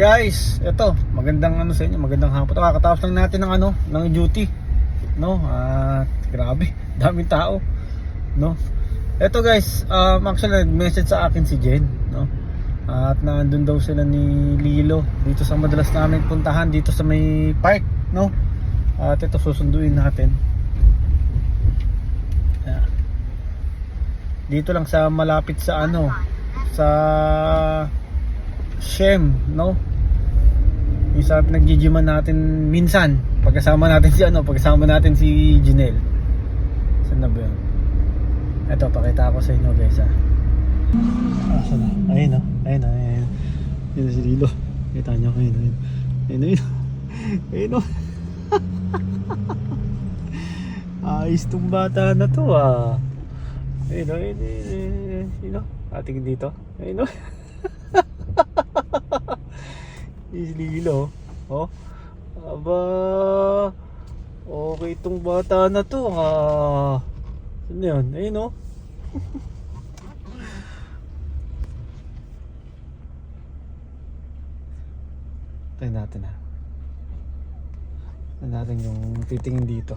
Guys, eto, magandang ano sa inyo, magandang hapon. Kakatapos lang natin ng ng duty, no? At grabe, daming tao, no? Eto guys, actually nag-message sa akin si Jen, no? At nandun daw sila ni Lilo dito sa madalas namin puntahan dito sa may park, no? At ito susunduin natin. Dito lang sa malapit sa sa Shem, no? Yung sa nagjijiman natin minsan pagkasama natin si Jinel. Saan na ba yun? Ito, pakita ko sa inyo guys saan na? Ayun yun si Lilo. Kita nyo, ayun ayos tong bata na to ayun ating dito, ayun si Lilo, aba, okay itong bata na to saan yun? Ayun tayo natin natin yung titingin dito.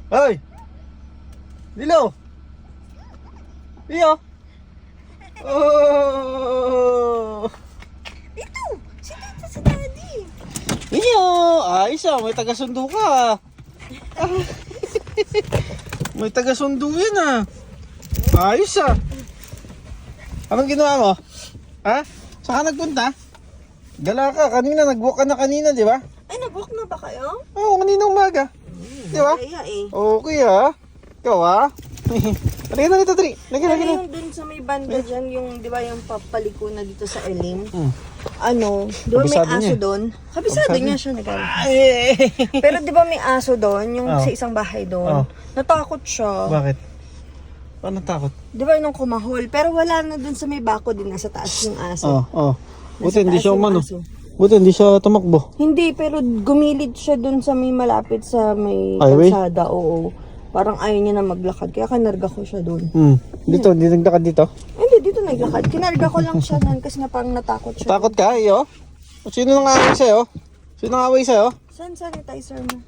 Hoy! Lilo! Lilo! Oh! Ito! Si Tita, si Daddy! Lilo! Ayos may taga-sundo ka may taga-sundo yan ayos Anong ginawa mo? Saan ka nagpunta? Gala ka, nag-walk ka na kanina, di ba? Ay, nag-walk na ba kayo? Oo, kanina umaga. Di ba? Kaya Okay ikaw Halika na dito, Tri. Halika. yung dun sa may banda dyan, yung, di ba, yung papaliko na dito sa Elim? Di ba may Kabisado aso niya. doon? Kabisado Kabisado niya siya, Pero di ba may aso doon, yung sa isang bahay doon? Natakot siya. Bakit? Paano takot? Di ba nung kumahol? Pero wala na dun sa may bako din, nasa taas yung aso. Buti hindi taas siya yung umano. aso. Buti hindi siya tumakbo. Hindi, pero gumilid siya dun sa may malapit sa may Highway? kalsada, oo. Parang ayaw niya na maglakad, kaya kanarga ko siya dun. Dito, hindi nagdakad dito. Hindi, dito naglakad. Kinarga ko lang siya nun kasi na parang natakot siya. Takot ka, Sino nang away sa'yo? Saan sanitizer mo?